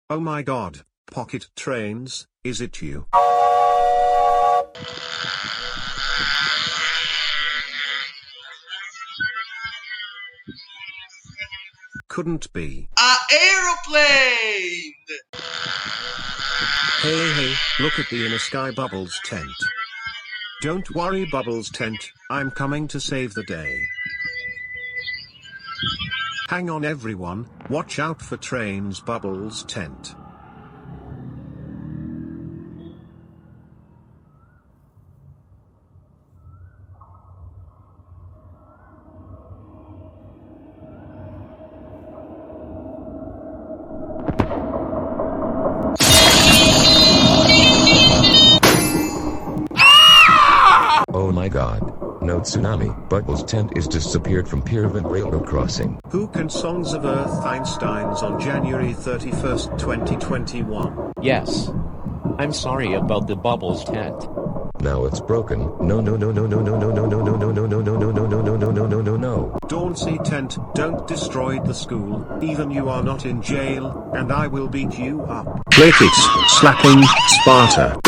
Oh my god, Pocket Trains, is it you? Couldn't be. A aeroplane! Hey, look at the inner sky Bubbles tent. Don't worry Bubbles tent, I'm coming to save the day. Hang on everyone, watch out for trains Bubbles tent. Oh my god. No tsunami. Bubbles tent is disappeared from Piervent Railroad crossing. Who can Songs of Earth Einsteins on January 31st, 2021? Yes. I'm sorry about the Bubbles tent. Now it's broken. No. Dawncy tent, don't destroy the school, even you are not in jail, and I will beat you up. Click it, slapping, Sparta.